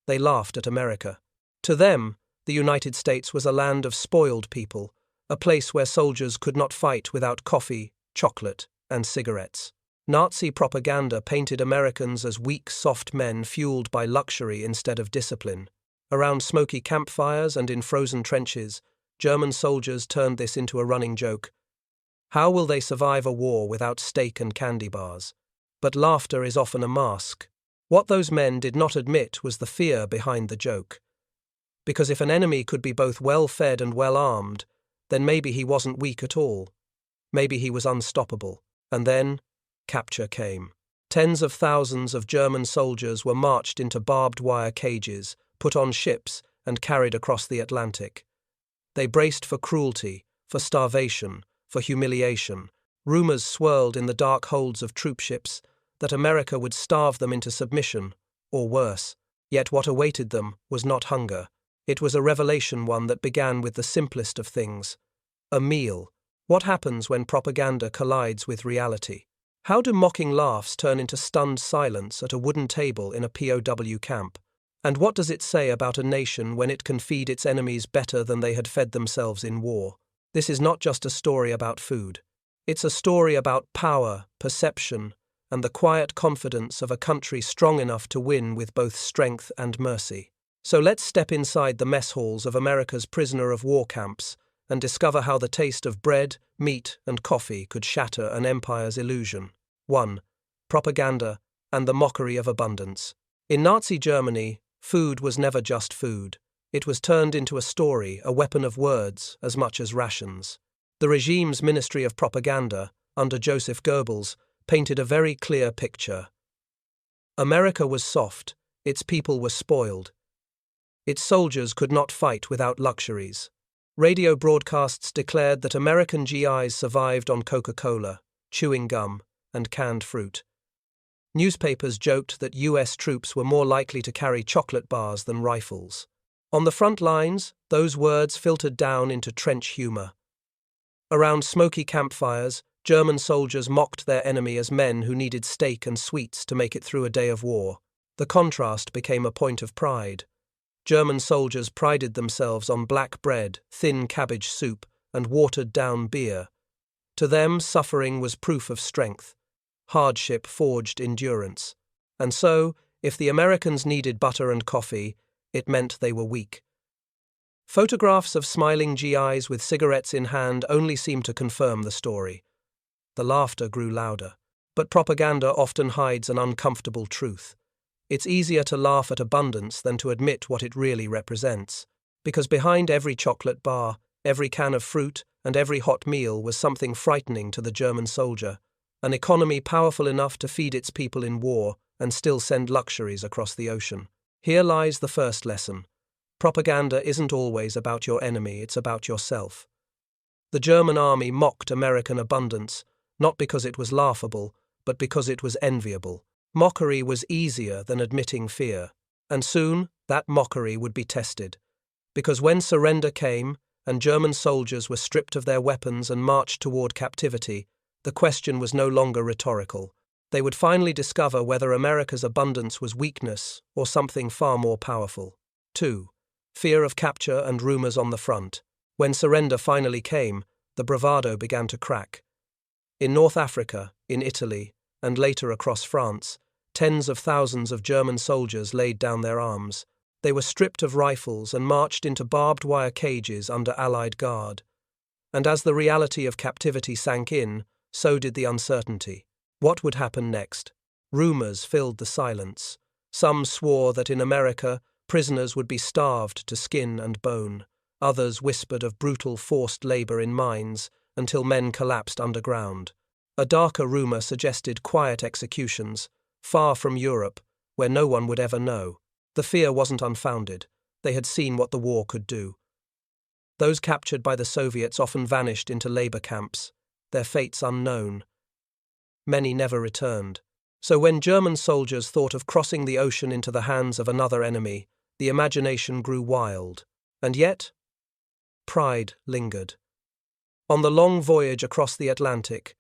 They laughed at America. To them, the United States was a land of spoiled people, a place where soldiers could not fight without coffee, chocolate, and cigarettes. Nazi propaganda painted Americans as weak, soft men fueled by luxury instead of discipline. Around smoky campfires and in frozen trenches, German soldiers turned this into a running joke. How will they survive a war without steak and candy bars? But laughter is often a mask. What those men did not admit was the fear behind the joke. Because if an enemy could be both well-fed and well-armed, then maybe he wasn't weak at all. Maybe he was unstoppable. And then, capture came. Tens of thousands of German soldiers were marched into barbed wire cages, put on ships, and carried across the Atlantic. They braced for cruelty, for starvation, for humiliation. Rumors swirled in the dark holds of troopships that America would starve them into submission, or worse. Yet what awaited them was not hunger. It was a revelation, one that began with the simplest of things. A meal. What happens when propaganda collides with reality? How do mocking laughs turn into stunned silence at a wooden table in a POW camp? And what does it say about a nation when it can feed its enemies better than they had fed themselves in war? This is not just a story about food. It's a story about power, perception, and the quiet confidence of a country strong enough to win with both strength and mercy. So let's step inside the mess halls of America's prisoner of war camps and discover how the taste of bread, meat, and coffee could shatter an empire's illusion. 1. Propaganda and the mockery of abundance. In Nazi Germany, food was never just food. It was turned into a story, a weapon of words, as much as rations. The regime's Ministry of Propaganda, under Joseph Goebbels, painted a very clear picture. America was soft, its people were spoiled. Its soldiers could not fight without luxuries. Radio broadcasts declared that American GIs survived on Coca-Cola, chewing gum, and canned fruit. Newspapers joked that US troops were more likely to carry chocolate bars than rifles. On the front lines, those words filtered down into trench humor. Around smoky campfires, German soldiers mocked their enemy as men who needed steak and sweets to make it through a day of war. The contrast became a point of pride. German soldiers prided themselves on black bread, thin cabbage soup, and watered-down beer. To them, suffering was proof of strength. Hardship forged endurance. And so, if the Americans needed butter and coffee, it meant they were weak. Photographs of smiling GIs with cigarettes in hand only seemed to confirm the story. The laughter grew louder. But propaganda often hides an uncomfortable truth. It's easier to laugh at abundance than to admit what it really represents. Because behind every chocolate bar, every can of fruit, and every hot meal was something frightening to the German soldier. An economy powerful enough to feed its people in war and still send luxuries across the ocean. Here lies the first lesson. Propaganda isn't always about your enemy, it's about yourself. The German army mocked American abundance, not because it was laughable, but because it was enviable. Mockery was easier than admitting fear, and soon that mockery would be tested. Because when surrender came, and German soldiers were stripped of their weapons and marched toward captivity, the question was no longer rhetorical. They would finally discover whether America's abundance was weakness or something far more powerful. 2. Fear of capture and rumors on the front. When surrender finally came, the bravado began to crack. In North Africa, in Italy, and later across France, tens of thousands of German soldiers laid down their arms. They were stripped of rifles and marched into barbed wire cages under Allied guard. And as the reality of captivity sank in, so did the uncertainty. What would happen next? Rumors filled the silence. Some swore that in America, prisoners would be starved to skin and bone. Others whispered of brutal forced labor in mines until men collapsed underground. A darker rumor suggested quiet executions, far from Europe, where no one would ever know. The fear wasn't unfounded. They had seen what the war could do. Those captured by the Soviets often vanished into labor camps, their fates unknown. Many never returned. So when German soldiers thought of crossing the ocean into the hands of another enemy, the imagination grew wild. And yet, pride lingered. On the long voyage across the Atlantic,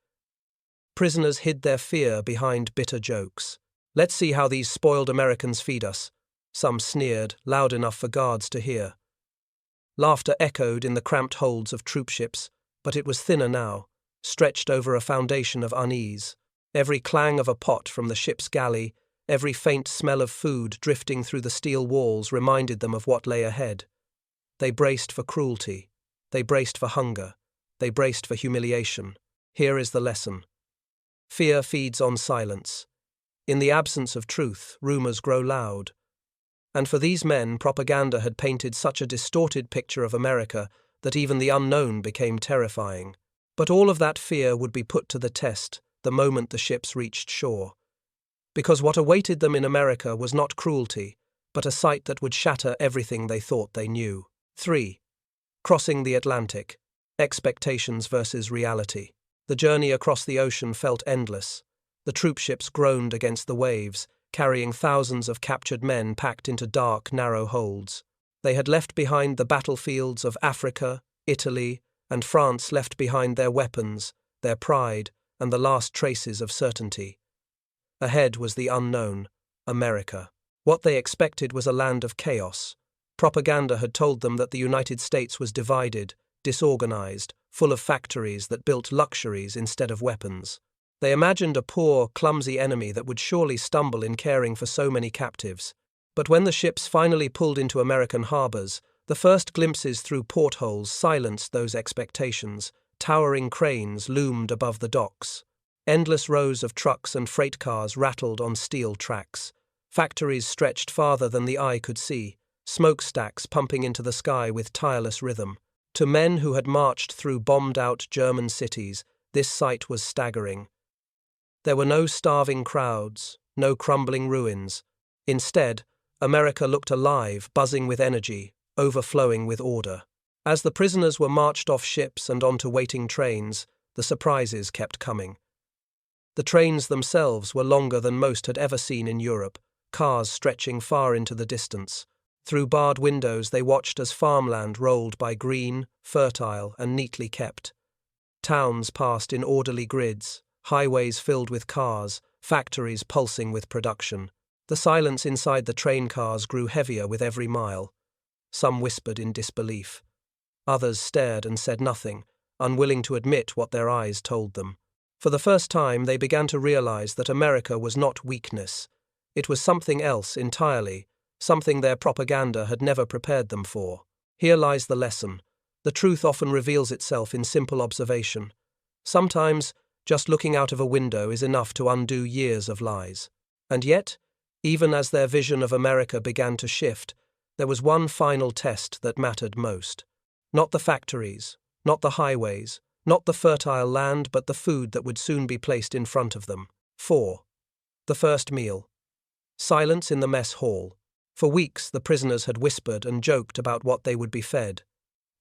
prisoners hid their fear behind bitter jokes. Let's see how these spoiled Americans feed us. Some sneered, loud enough for guards to hear. Laughter echoed in the cramped holds of troopships, but it was thinner now, stretched over a foundation of unease. Every clang of a pot from the ship's galley, every faint smell of food drifting through the steel walls reminded them of what lay ahead. They braced for cruelty. They braced for hunger. They braced for humiliation. Here is the lesson. Fear feeds on silence. In the absence of truth, rumors grow loud. And for these men, propaganda had painted such a distorted picture of America that even the unknown became terrifying. But all of that fear would be put to the test the moment the ships reached shore. Because what awaited them in America was not cruelty, but a sight that would shatter everything they thought they knew. 3. Crossing the Atlantic. Expectations versus reality. The journey across the ocean felt endless. The troopships groaned against the waves, carrying thousands of captured men packed into dark, narrow holds. They had left behind the battlefields of Africa, Italy, and France, left behind their weapons, their pride, and the last traces of certainty. Ahead was the unknown, America. What they expected was a land of chaos. Propaganda had told them that the United States was divided, disorganized, full of factories that built luxuries instead of weapons. They imagined a poor, clumsy enemy that would surely stumble in caring for so many captives. But when the ships finally pulled into American harbors, the first glimpses through portholes silenced those expectations. Towering cranes loomed above the docks. Endless rows of trucks and freight cars rattled on steel tracks. Factories stretched farther than the eye could see, smokestacks pumping into the sky with tireless rhythm. To men who had marched through bombed-out German cities, this sight was staggering. There were no starving crowds, no crumbling ruins. Instead, America looked alive, buzzing with energy, overflowing with order. As the prisoners were marched off ships and onto waiting trains, the surprises kept coming. The trains themselves were longer than most had ever seen in Europe, cars stretching far into the distance. Through barred windows they watched as farmland rolled by green, fertile, and neatly kept. Towns passed in orderly grids, highways filled with cars, factories pulsing with production. The silence inside the train cars grew heavier with every mile. Some whispered in disbelief. Others stared and said nothing, unwilling to admit what their eyes told them. For the first time, they began to realize that America was not weakness. It was something else entirely, something their propaganda had never prepared them for. Here lies the lesson. The truth often reveals itself in simple observation. Sometimes, just looking out of a window is enough to undo years of lies. And yet, even as their vision of America began to shift, there was one final test that mattered most. Not the factories, not the highways, not the fertile land, but the food that would soon be placed in front of them. 4. The first meal. Silence in the mess hall. For weeks the prisoners had whispered and joked about what they would be fed.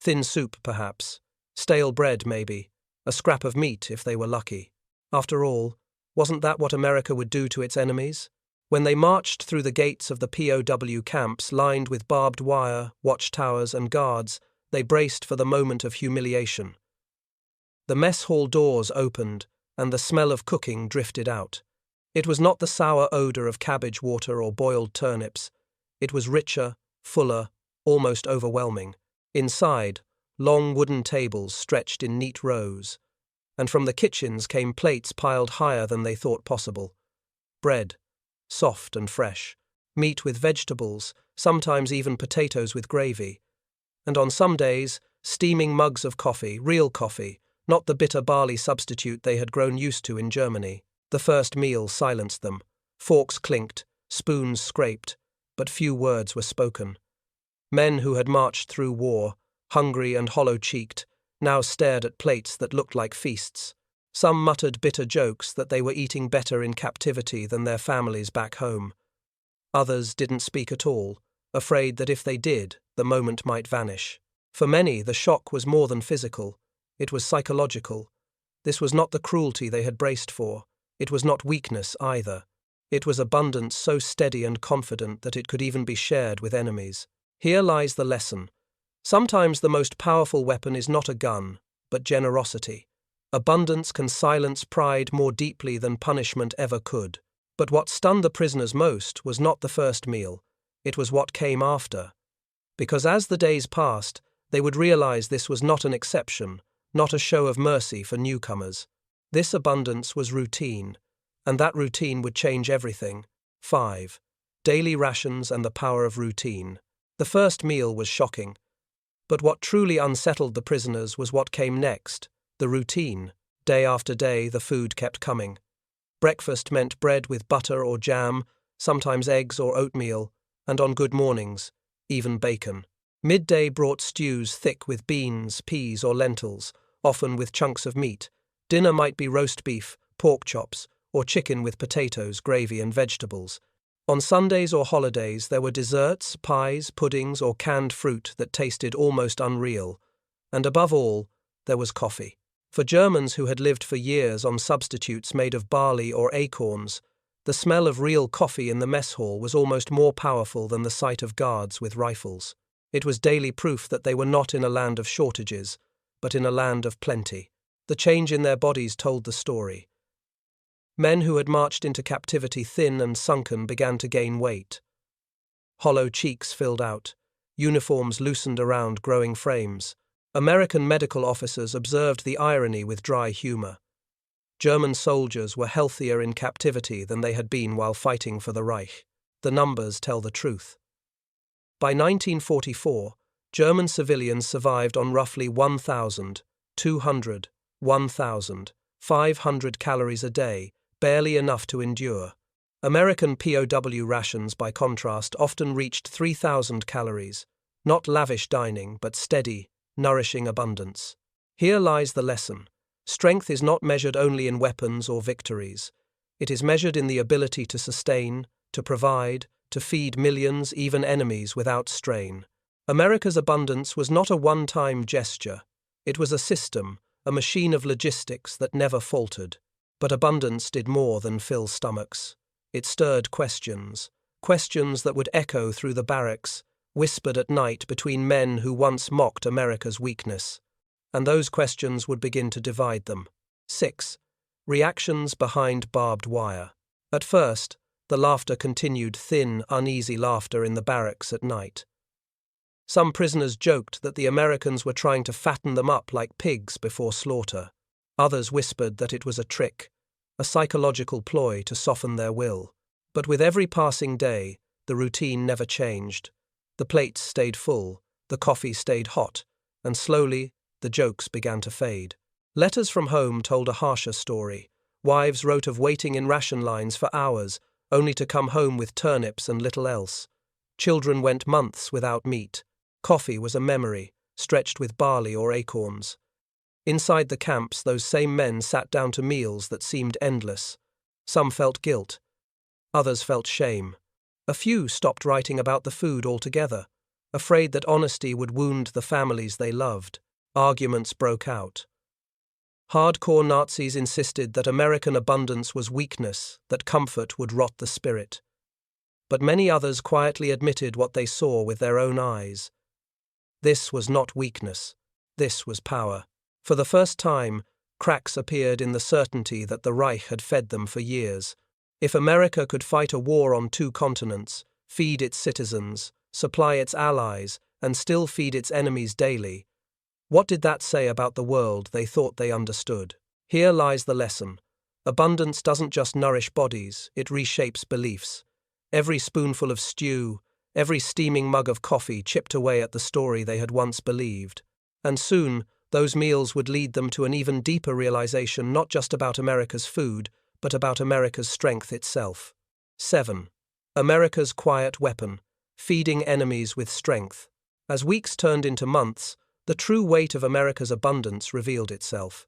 Thin soup, perhaps. Stale bread, maybe. A scrap of meat, if they were lucky. After all, wasn't that what America would do to its enemies? When they marched through the gates of the POW camps lined with barbed wire, watchtowers, and guards, they braced for the moment of humiliation. The mess hall doors opened, and the smell of cooking drifted out. It was not the sour odor of cabbage water or boiled turnips. It was richer, fuller, almost overwhelming. Inside, long wooden tables stretched in neat rows, and from the kitchens came plates piled higher than they thought possible. Bread, soft and fresh, meat with vegetables, sometimes even potatoes with gravy, and on some days, steaming mugs of coffee, real coffee, not the bitter barley substitute they had grown used to in Germany. The first meal silenced them. Forks clinked, spoons scraped, but few words were spoken. Men who had marched through war, hungry and hollow-cheeked, now stared at plates that looked like feasts. Some muttered bitter jokes that they were eating better in captivity than their families back home. Others didn't speak at all, afraid that if they did, the moment might vanish. For many, the shock was more than physical. It was psychological. This was not the cruelty they had braced for. It was not weakness either. It was abundance so steady and confident that it could even be shared with enemies. Here lies the lesson. Sometimes the most powerful weapon is not a gun, but generosity. Abundance can silence pride more deeply than punishment ever could. But what stunned the prisoners most was not the first meal. It was what came after. Because as the days passed, they would realize this was not an exception, not a show of mercy for newcomers. This abundance was routine, and that routine would change everything. 5. Daily rations and the power of routine. The first meal was shocking. But what truly unsettled the prisoners was what came next, the routine. Day after day, the food kept coming. Breakfast meant bread with butter or jam, sometimes eggs or oatmeal, and on good mornings, even bacon. Midday brought stews thick with beans, peas, or lentils, often with chunks of meat. Dinner might be roast beef, pork chops, or chicken with potatoes, gravy, and vegetables. On Sundays or holidays, there were desserts, pies, puddings, or canned fruit that tasted almost unreal. And above all, there was coffee. For Germans who had lived for years on substitutes made of barley or acorns, the smell of real coffee in the mess hall was almost more powerful than the sight of guards with rifles. It was daily proof that they were not in a land of shortages, but in a land of plenty. The change in their bodies told the story. Men who had marched into captivity thin and sunken began to gain weight. Hollow cheeks filled out. Uniforms loosened around growing frames. American medical officers observed the irony with dry humor. German soldiers were healthier in captivity than they had been while fighting for the Reich. The numbers tell the truth. By 1944, German civilians survived on roughly 1,500 calories a day, barely enough to endure. American POW rations, by contrast, often reached 3,000 calories, not lavish dining, but steady, nourishing abundance. Here lies the lesson. Strength is not measured only in weapons or victories. It is measured in the ability to sustain, to provide, to feed millions, even enemies, without strain. America's abundance was not a one-time gesture. It was a system, a machine of logistics that never faltered. But abundance did more than fill stomachs. It stirred questions that would echo through the barracks, whispered at night between men who once mocked America's weakness. And those questions would begin to divide them. 6. Reactions behind barbed wire. At first, the laughter continued, thin, uneasy laughter in the barracks at night. Some prisoners joked that the Americans were trying to fatten them up like pigs before slaughter. Others whispered that it was a trick, a psychological ploy to soften their will. But with every passing day, the routine never changed. The plates stayed full, the coffee stayed hot, and slowly, the jokes began to fade. Letters from home told a harsher story. Wives wrote of waiting in ration lines for hours, only to come home with turnips and little else. Children went months without meat. Coffee was a memory, stretched with barley or acorns. Inside the camps, those same men sat down to meals that seemed endless. Some felt guilt. Others felt shame. A few stopped writing about the food altogether, afraid that honesty would wound the families they loved. Arguments broke out. Hardcore Nazis insisted that American abundance was weakness, that comfort would rot the spirit. But many others quietly admitted what they saw with their own eyes. This was not weakness. This was power. For the first time, cracks appeared in the certainty that the Reich had fed them for years. If America could fight a war on 2 continents, feed its citizens, supply its allies, and still feed its enemies daily, what did that say about the world they thought they understood? Here lies the lesson. Abundance doesn't just nourish bodies, it reshapes beliefs. Every spoonful of stew, every steaming mug of coffee chipped away at the story they had once believed. And soon, those meals would lead them to an even deeper realization, not just about America's food, but about America's strength itself. 7. America's quiet weapon, feeding enemies with strength. As weeks turned into months, the true weight of America's abundance revealed itself.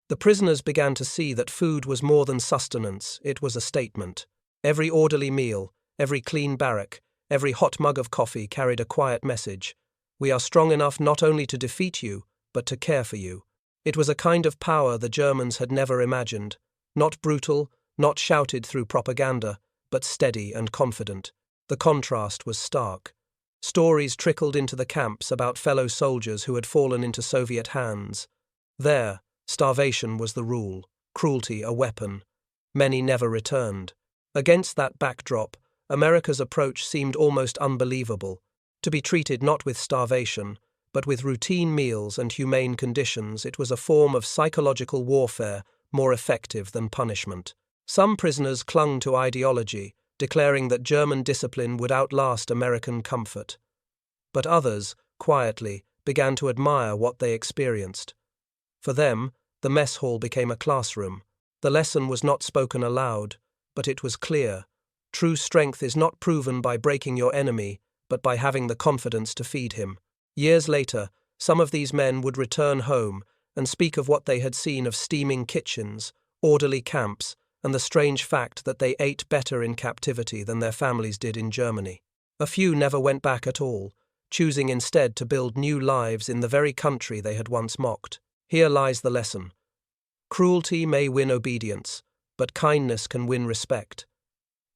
The prisoners began to see that food was more than sustenance, it was a statement. Every orderly meal, every clean barrack, every hot mug of coffee carried a quiet message. We are strong enough not only to defeat you, but to care for you. It was a kind of power the Germans had never imagined, not brutal, not shouted through propaganda, but steady and confident. The contrast was stark. Stories trickled into the camps about fellow soldiers who had fallen into Soviet hands. There, starvation was the rule, cruelty a weapon. Many never returned. Against that backdrop, America's approach seemed almost unbelievable. To be treated not with starvation, but with routine meals and humane conditions, it was a form of psychological warfare more effective than punishment. Some prisoners clung to ideology, declaring that German discipline would outlast American comfort. But others, quietly, began to admire what they experienced. For them, the mess hall became a classroom. The lesson was not spoken aloud, but it was clear. True strength is not proven by breaking your enemy, but by having the confidence to feed him. Years later, some of these men would return home and speak of what they had seen of steaming kitchens, orderly camps, and the strange fact that they ate better in captivity than their families did in Germany. A few never went back at all, choosing instead to build new lives in the very country they had once mocked. Here lies the lesson. Cruelty may win obedience, but kindness can win respect.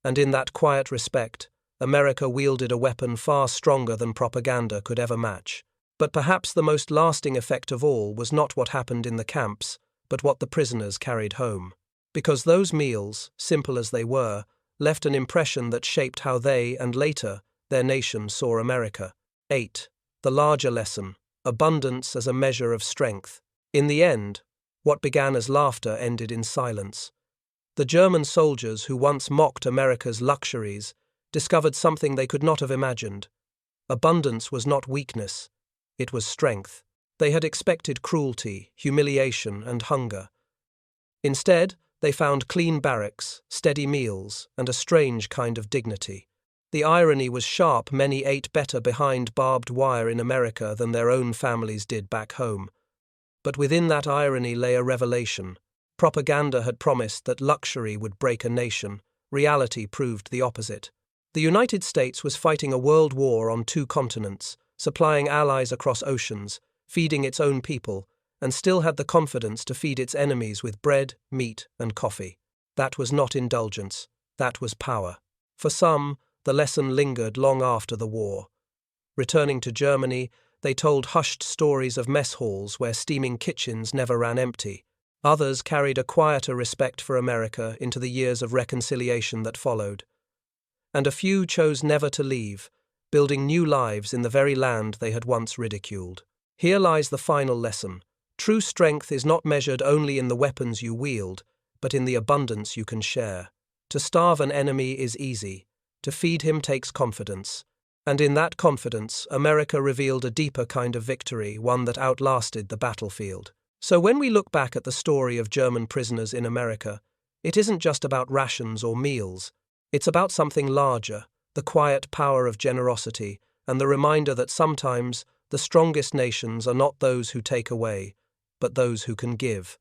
And in that quiet respect, America wielded a weapon far stronger than propaganda could ever match. But perhaps the most lasting effect of all was not what happened in the camps, but what the prisoners carried home. Because those meals, simple as they were, left an impression that shaped how they, and later, their nation saw America. 8. The larger lesson: abundance as a measure of strength. In the end, what began as laughter ended in silence. The German soldiers who once mocked America's luxuries discovered something they could not have imagined. Abundance was not weakness, it was strength. They had expected cruelty, humiliation, and hunger. Instead, they found clean barracks, steady meals, and a strange kind of dignity. The irony was sharp. Many ate better behind barbed wire in America than their own families did back home. But within that irony lay a revelation. Propaganda had promised that luxury would break a nation. Reality proved the opposite. The United States was fighting a world war on 2 continents, supplying allies across oceans, feeding its own people, and still had the confidence to feed its enemies with bread, meat, and coffee. That was not indulgence, that was power. For some, the lesson lingered long after the war. Returning to Germany, they told hushed stories of mess halls where steaming kitchens never ran empty. Others carried a quieter respect for America into the years of reconciliation that followed. And a few chose never to leave, building new lives in the very land they had once ridiculed. Here lies the final lesson. True strength is not measured only in the weapons you wield, but in the abundance you can share. To starve an enemy is easy. To feed him takes confidence. And in that confidence, America revealed a deeper kind of victory, one that outlasted the battlefield. So when we look back at the story of German prisoners in America, it isn't just about rations or meals. It's about something larger, the quiet power of generosity, and the reminder that sometimes the strongest nations are not those who take away, but those who can give.